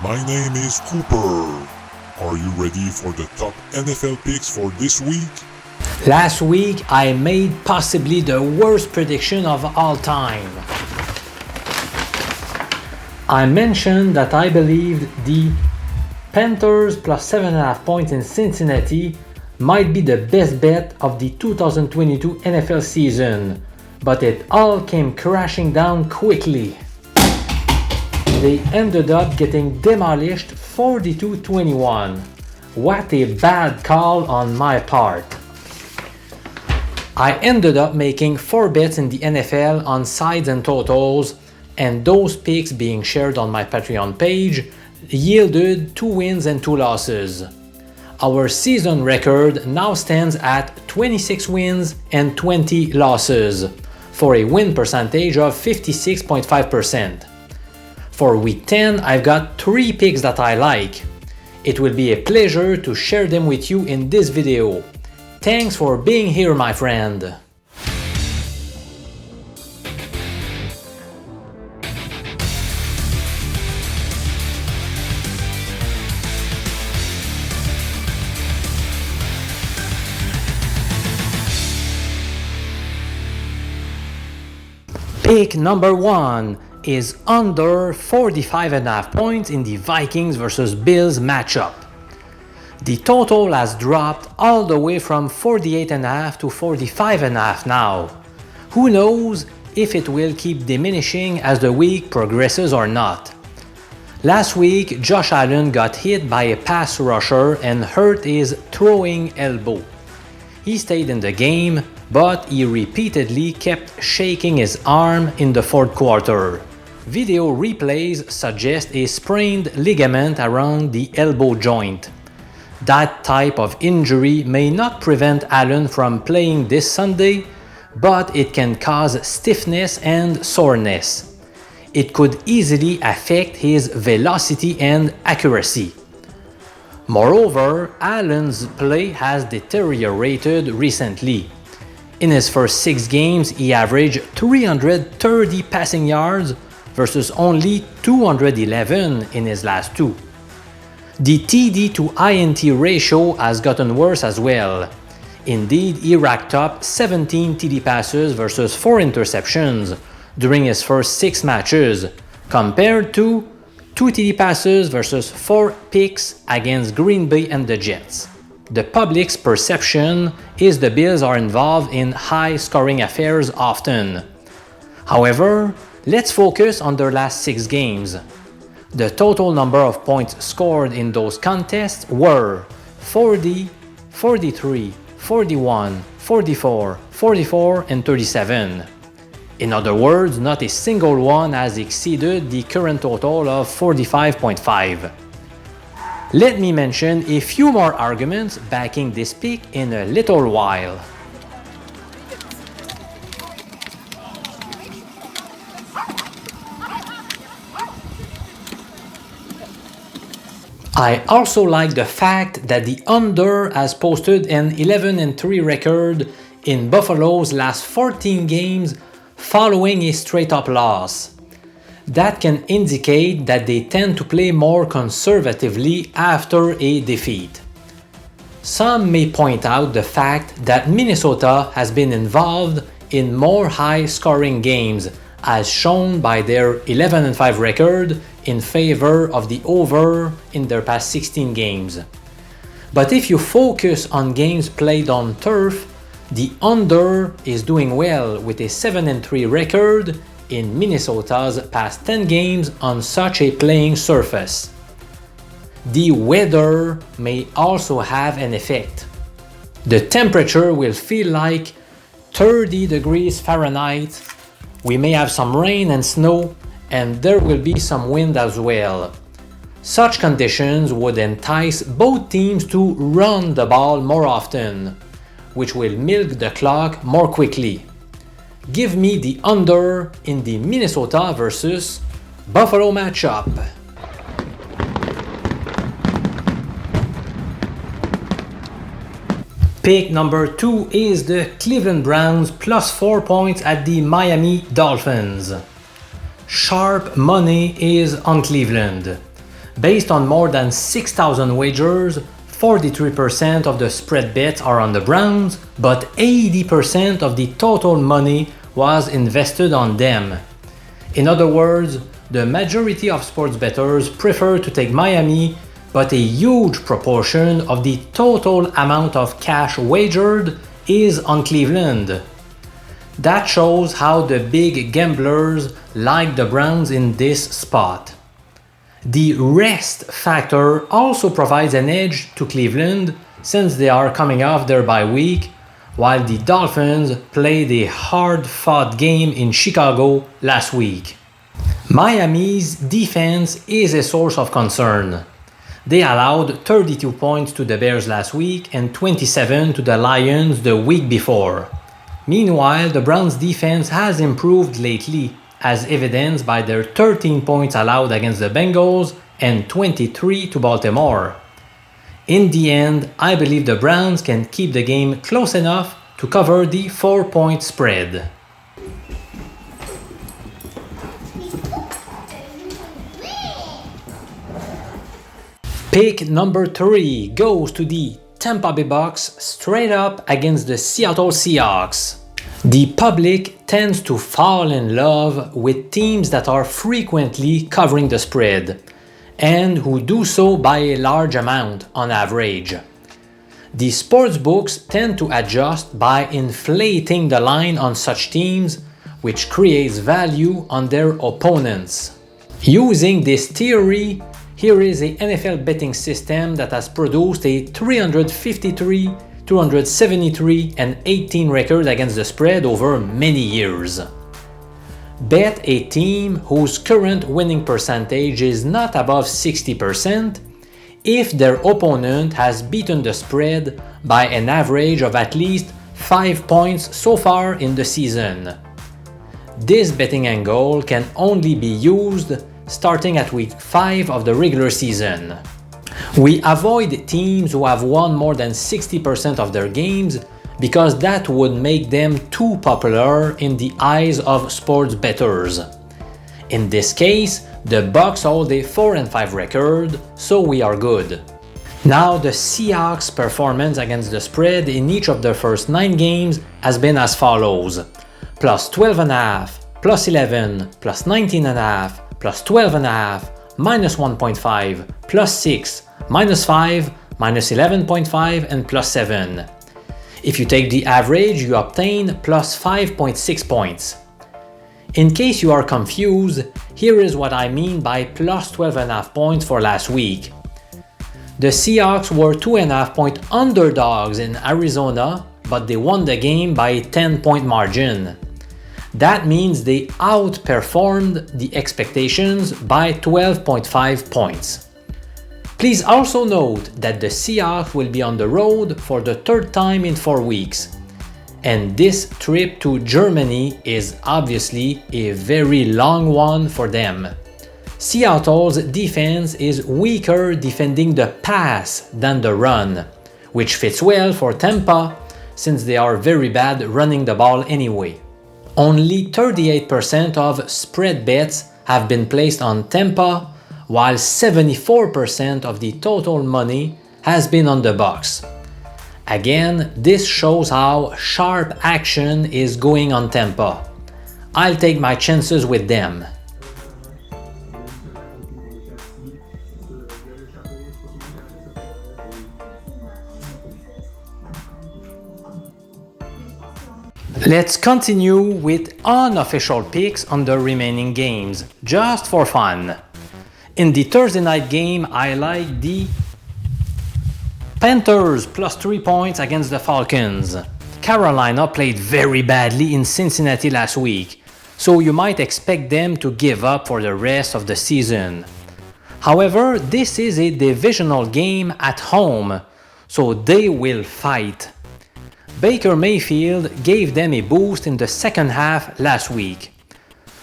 My name is Cooper. Are you ready for the top NFL picks for this week? Last week, I made possibly the worst prediction of all time. I mentioned that I believed the Panthers plus 7.5 points in Cincinnati might be the best bet of the 2022 NFL season, but it all came crashing down quickly. They ended up getting demolished 42-21. What a bad call on my part. I ended up making 4 bets in the NFL on sides and totals, and those picks being shared on my Patreon page yielded 2 wins and 2 losses. Our season record now stands at 26 wins and 20 losses, for a win percentage of 56.5%. For week 10, I've got 3 picks that I like. It will be a pleasure to share them with you in this video. Thanks for being here, my friend. Pick number 1 is under 45.5 points in the Vikings versus Bills matchup. The total has dropped all the way from 48.5 to 45.5 now. Who knows if it will keep diminishing as the week progresses or not. Last week, Josh Allen got hit by a pass rusher and hurt his throwing elbow. He stayed in the game, but he repeatedly kept shaking his arm in the fourth quarter. Video replays suggest a sprained ligament around the elbow joint. That type of injury may not prevent Allen from playing this Sunday, but it can cause stiffness and soreness. It could easily affect his velocity and accuracy. Moreover, Allen's play has deteriorated recently. In his first 6 games, he averaged 330 passing yards versus only 211 in his last 2. The TD to INT ratio has gotten worse as well. Indeed, he racked up 17 TD passes versus 4 interceptions during his first 6 matches, compared to 2 TD passes versus 4 picks against Green Bay and the Jets. The public's perception is the Bills are involved in high-scoring affairs often. However, let's focus on their last 6 games. The total number of points scored in those contests were 40, 43, 41, 44, 44, and 37. In other words, not a single one has exceeded the current total of 45.5. Let me mention a few more arguments backing this pick in a little while. I also like the fact that the under has posted an 11-3 record in Buffalo's last 14 games following a straight-up loss. That can indicate that they tend to play more conservatively after a defeat. Some may point out the fact that Minnesota has been involved in more high-scoring games, as shown by their 11-5 record in favor of the over in their past 16 games. But if you focus on games played on turf, the under is doing well with a 7-3 record in Minnesota's past 10 games on such a playing surface. The weather may also have an effect. The temperature will feel like 30 degrees Fahrenheit. We may have some rain and snow, and there will be some wind as well. Such conditions would entice both teams to run the ball more often, which will milk the clock more quickly. Give me the under in the Minnesota versus Buffalo matchup. Pick number 2 is the Cleveland Browns plus 4 points at the Miami Dolphins. Sharp money is on Cleveland. Based on more than 6,000 wagers, 43% of the spread bets are on the Browns, but 80% of the total money was invested on them. In other words, the majority of sports bettors prefer to take Miami, but a huge proportion of the total amount of cash wagered is on Cleveland. That shows how the big gamblers like the Browns in this spot. The rest factor also provides an edge to Cleveland since they are coming off their bye week, while the Dolphins played a hard-fought game in Chicago last week. Miami's defense is a source of concern. They allowed 32 points to the Bears last week and 27 to the Lions the week before. Meanwhile, the Browns' defense has improved lately, as evidenced by their 13 points allowed against the Bengals and 23 to Baltimore. In the end, I believe the Browns can keep the game close enough to cover the 4-point spread. Pick number 3 goes to the Tampa Bay BUCS straight up against the Seattle SEAHAWKS. The public tends to fall in love with teams that are frequently covering the spread, and who do so by a large amount on average. The sportsbooks tend to adjust by inflating the line on such teams, which creates value on their opponents. Using this theory, here is a NFL betting system that has produced a 353, 273, and 18 record against the spread over many years. Bet a team whose current winning percentage is not above 60% if their opponent has beaten the spread by an average of at least 5 points so far in the season. This betting angle can only be used starting at week 5 of the regular season. We avoid teams who have won more than 60% of their games because that would make them too popular in the eyes of sports bettors. In this case, the BUCS hold a 4-5 record, so we are good. Now, the Seahawks' performance against the spread in each of their first 9 games has been as follows: plus 12.5, plus 11, plus 19.5, plus 12.5, minus 1.5, plus 6, minus 5, minus 11.5, and plus 7. If you take the average, you obtain plus 5.6 points. In case you are confused, here is what I mean by plus 12.5 points for last week. The Seahawks were 2.5-point underdogs in Arizona, but they won the game by a 10-point margin. That means they outperformed the expectations by 12.5 points. Please also note that the Seahawks will be on the road for the 3rd time in 4 weeks. And this trip to Germany is obviously a very long one for them. Seattle's defense is weaker defending the pass than the run, which fits well for Tampa since they are very bad running the ball anyway. Only 38% of spread bets have been placed on Tampa, while 74% of the total money has been on the BUCS. Again, this shows how sharp action is going on Tampa. I'll take my chances with them. Let's continue with unofficial picks on the remaining games, just for fun. In the Thursday night game, I like the Panthers plus 3 points against the Falcons. Carolina played very badly in Cincinnati last week, so you might expect them to give up for the rest of the season. However, this is a divisional game at home, so they will fight. Baker Mayfield gave them a boost in the second half last week.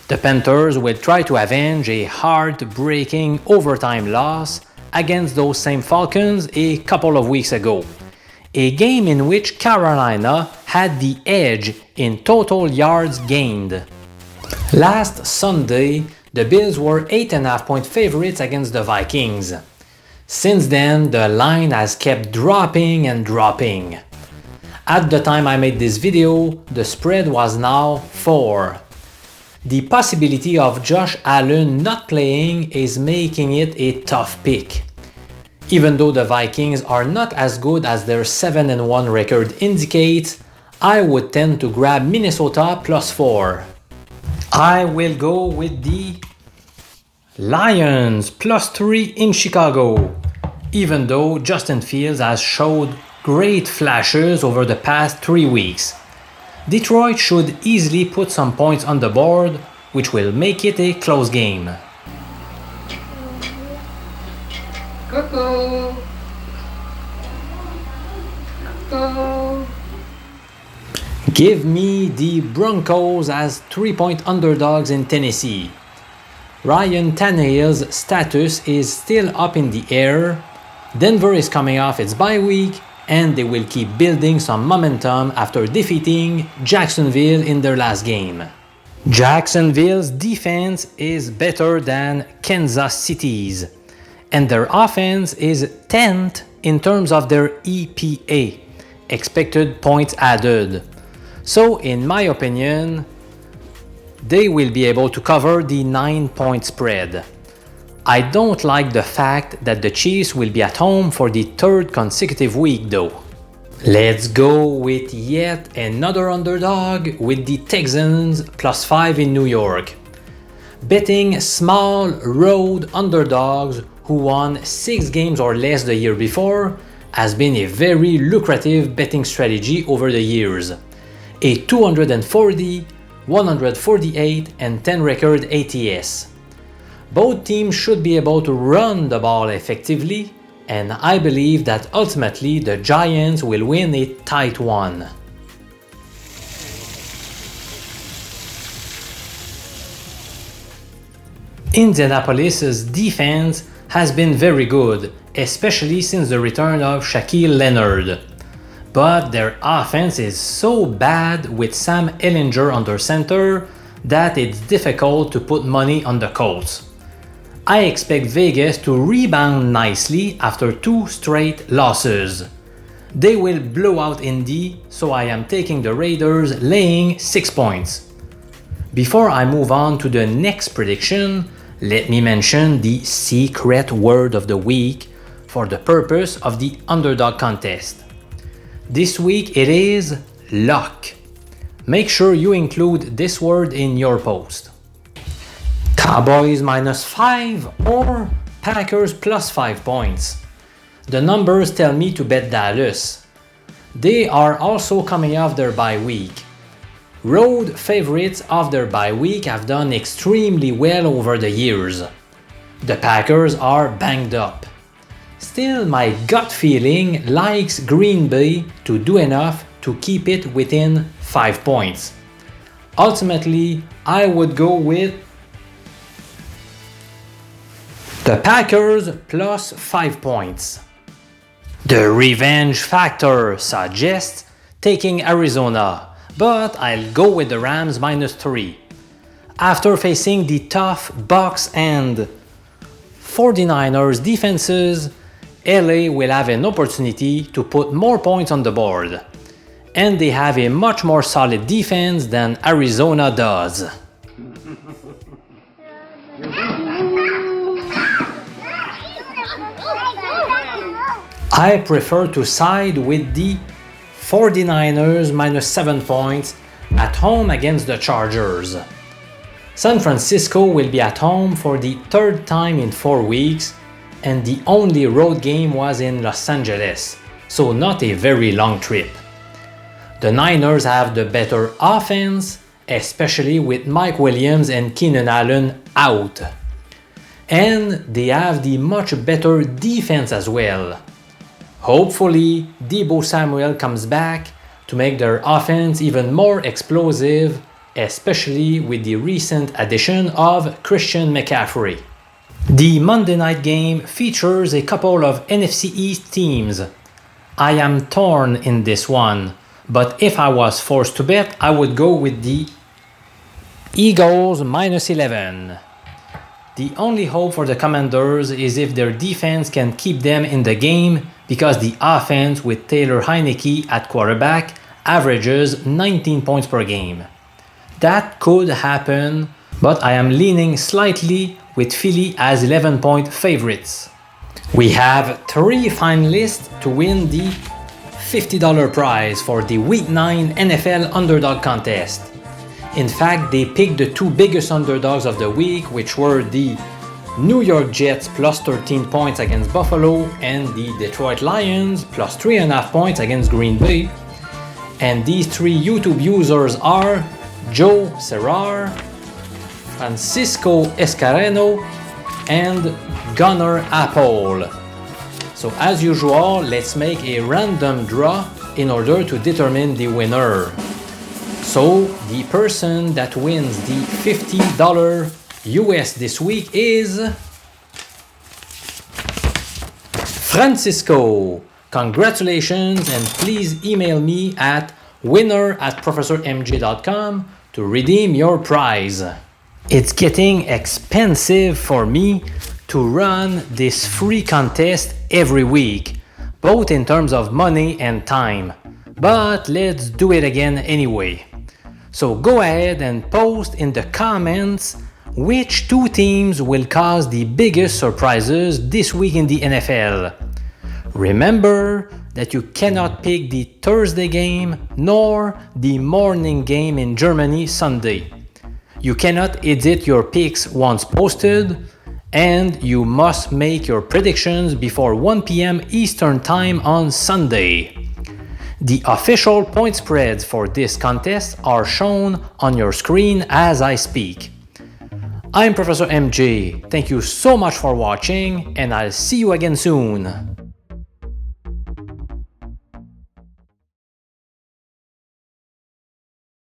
The Panthers will try to avenge a heart-breaking overtime loss against those same Falcons a couple of weeks ago, a game in which Carolina had the edge in total yards gained. Last Sunday, The Bills were 8.5-point favorites against the Vikings. Since then, the line has kept dropping and dropping. At the time I made this video, the spread was now 4. The possibility of Josh Allen not playing is making it a tough pick. Even though the Vikings are not as good as their 7-1 record indicates, I would tend to grab Minnesota +4. I will go with the Lions +3 in Chicago. Even though Justin Fields has showed great flashes over the past 3 weeks, Detroit should easily put some points on the board, which will make it a close game. Cuckoo. Cuckoo. Give me the Broncos as 3-point underdogs in Tennessee. Ryan Tannehill's status is still up in the air. Denver is coming off its bye week, and they will keep building some momentum after defeating Jacksonville in their last game. Jacksonville's defense is better than Kansas City's, and their offense is 10th in terms of their EPA, expected points added. So, in my opinion, they will be able to cover the 9-point spread. I don't like the fact that the Chiefs will be at home for the 3rd consecutive week though. Let's go with yet another underdog with the Texans +5 in New York. Betting small road underdogs who won 6 games or less the year before has been a very lucrative betting strategy over the years. A 240, 148 and 10 record ATS. Both teams should be able to run the ball effectively, and I believe that ultimately the Giants will win a tight one. Indianapolis's defense has been very good, especially since the return of Shaquille Leonard. But their offense is so bad with Sam Ehlinger under center that it's difficult to put money on the Colts. I expect Vegas to rebound nicely after 2 straight losses. They will blow out Indy, so I am taking the Raiders laying 6 points. Before I move on to the next prediction, let me mention the secret word of the week for the purpose of the underdog contest. This week it is luck. Make sure you include this word in your post. Cowboys -5 or Packers +5 points. The numbers tell me to bet Dallas. They are also coming off their bye week. Road favorites of their bye week have done extremely well over the years. The Packers are banged up. Still, my gut feeling likes Green Bay to do enough to keep it within 5 points. Ultimately, I would go with the Packers +5 points. The revenge factor suggests taking Arizona, but I'll go with the Rams -3. After facing the tough BUCS and 49ers defenses, LA will have an opportunity to put more points on the board. And they have a much more solid defense than Arizona does. I prefer to side with the 49ers -7 points at home against the Chargers. San Francisco will be at home for the 3rd time in 4 weeks, and the only road game was in Los Angeles, so not a very long trip. The Niners have the better offense, especially with Mike Williams and Keenan Allen out. And they have the much better defense as well. Hopefully, Deebo Samuel comes back to make their offense even more explosive, especially with the recent addition of Christian McCaffrey. The Monday night game features a couple of NFC East teams. I am torn in this one, but if I was forced to bet, I would go with the Eagles -11. The only hope for the Commanders is if their defense can keep them in the game, because the offense with Taylor Heineke at quarterback averages 19 points per game. That could happen, but I am leaning slightly with Philly as 11-point favorites. We have 3 finalists to win the $50 prize for the Week 9 NFL Underdog Contest. In fact, they picked the 2 biggest underdogs of the week, which were the New York Jets plus 13 points against Buffalo and the Detroit Lions plus 3.5 points against Green Bay. And these 3 YouTube users are Joe Serrar, Francisco Escareno, and Gunnar Apple. So as usual, let's make a random draw in order to determine the winner. So the person that wins the $50 US this week is Francisco. Congratulations, and please email me at winner@professormj.com to redeem your prize. It's getting expensive for me to run this free contest every week, both in terms of money and time. But let's do it again anyway. So go ahead and post in the comments which 2 teams will cause the biggest surprises this week in the NFL. Remember that you cannot pick the Thursday game nor the morning game in Germany Sunday. You cannot edit your picks once posted, and you must make your predictions before 1 p.m. Eastern Time on Sunday. The official point spreads for this contest are shown on your screen as I speak. I'm Professor MJ. Thank you so much for watching, and I'll see you again soon.